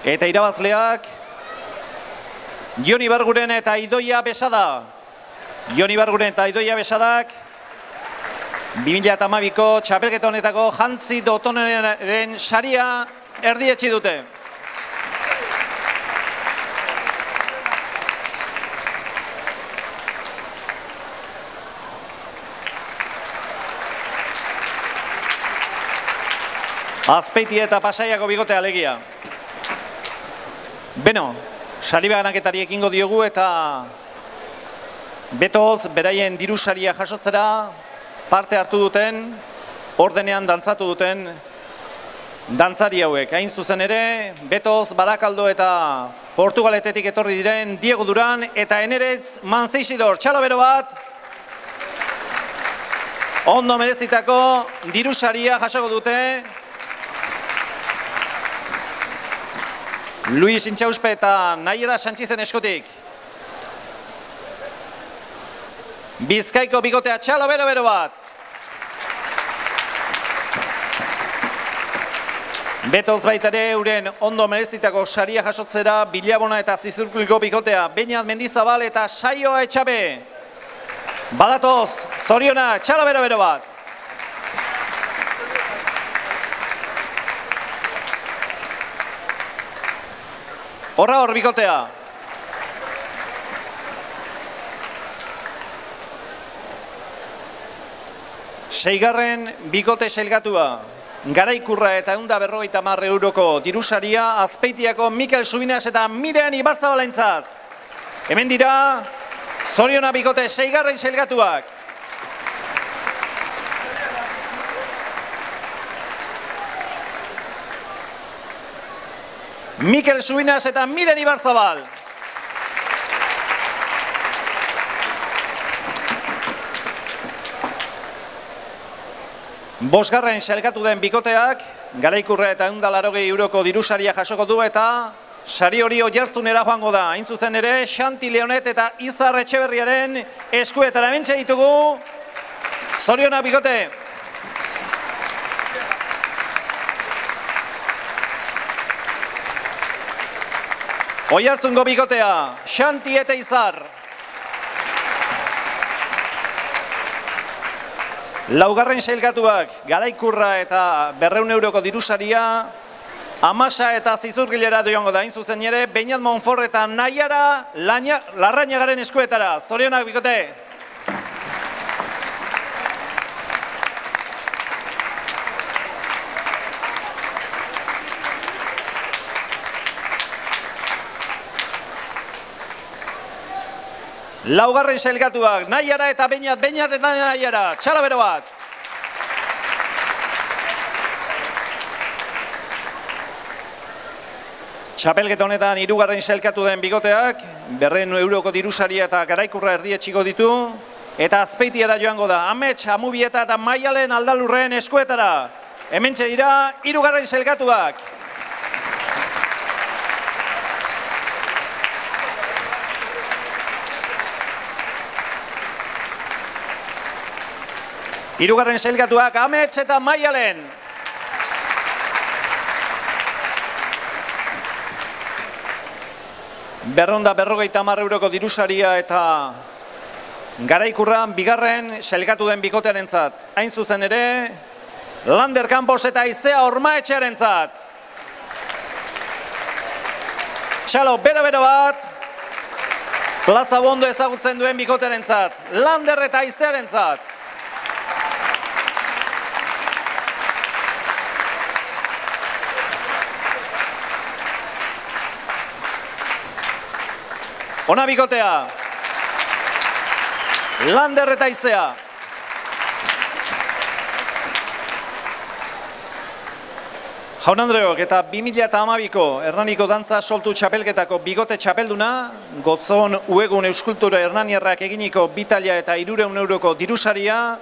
Eta irabazleak, Jon Ibarguren eta Idoia Besada. Jon Ibarguren eta Idoia Besadak, 2012ko txapelketa honetako jantzi dotoneren saria erdietsi dute. Azpeiti eta Pasaiako bigote alegia. Beno, sari banaketari ekingo diogu eta betoz beraien diru saria jasotzera parte hartu duten, ordenean dantzatu duten dantzari hauek. Hain zuzen ere, betoz Barakaldo eta Portugaletetik etorri diren Diego Duran eta Eneretz Manzeisidor. Txalo bero bat, ondo merezitako diru saria jasoko dute. Luis Intxauspe eta Naiera Sanchizen eskutik. Bizkaiko bigotea txalo bero bat. Betoz baita ere euren ondo merezitako saria jasotzera Bilabona eta Zizurkuliko bigotea Beñat Mendizabal eta Saioa Etxabe. Badatoz, zoriona, txalo bero bat. Horra hor bikotea. Seigarren bikote sailgatua. Garaikurra eta 150 euroko dirusaria Azpeitiako Mikel Subinas eta Miren Ibarzabalentzat. Hemen dira, zoriona bikote seigarren sailgatuak. Mikel Subinas eta Miren Ibarzabal. Bosgarren sailkatu den bikoteak, Garaikurra eta 180 euroko dirusaria jasoko du eta sari hori Oiartzunera joango da. Hain zuzen ere, Xanti Leonet eta Izar Etxeberriaren eskuetara hementxe ditugu. Zoriona bikote. Oiartzungo bikotea, Xanti eta Izar. Laugarren sailkatuak, Garaikurra eta 200 euroko dirusaria, Amasa eta Zizurgilera joango da, hain zuzen ere, Beñat Monfort eta Naiara Larrañagaren eskuetara. Zorionak bikote. Laugarren sailkatuak, Naiara eta Beñat eta Naiara. Txalo bero bat. Txapelketa honetan hirugarren sailkatu den bigoteak, 200 euroko dirusaria eta Garaikurra erdietxiko ditu, eta Azpeitiara joango da, Amets, Amubieta eta Maialen Aldalurren eskuetara. Hementxe dira, hirugarren sailkatuak. Hirugarren sailkatuak, Amets eta Maialen. Berronda 50 euroko dirusaria eta Garaikurran bigarren sailkatu den bikotearentzat. Hain zuzen ere, Lander Campos eta Aizea Ormaetxearentzat. Txalo, bero bat, Plaza Bondo ezagutzen duen bikotearentzat. Lander eta Aizearentzat. Ona bikotea, Lander eta Aizea. Jaun Andreok, eta 2012ko Hernaniko dantza soltu txapelketako bigote txapelduna, Gotzon Uegun Euskultura Hernaniarrak eginiko 2 eta 300 euroko dirusaria,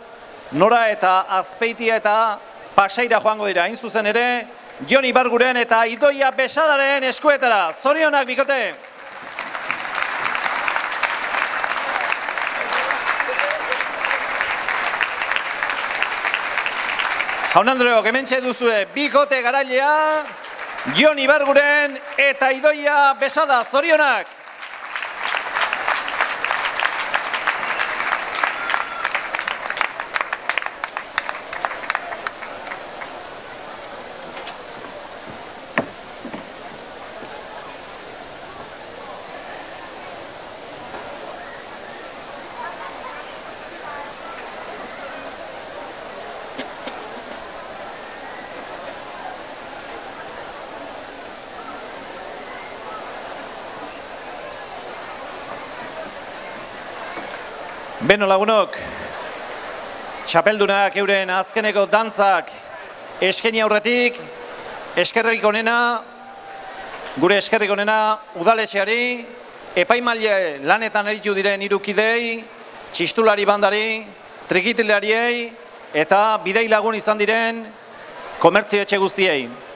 Nora eta Azpeitia eta Pasaira joango dira. Hain zuzen ere, Jon Ibarguren eta Idoia Besadaren eskuetara. Zorionak bikote! Jaun Andreok, hementxe duzue bikote garailea, Jon Ibarguren eta Idoia Besada, zorionak! Beno lagunok, txapeldunak euren azkeneko dantzak eskeni aurretik, eskerrik onena, gure eskerrik onena udaletxeari, epaimaile lanetan eritu diren irukidei, txistulari bandari, trikitilariei eta bidei lagun izan diren komertzio etxe guztiei.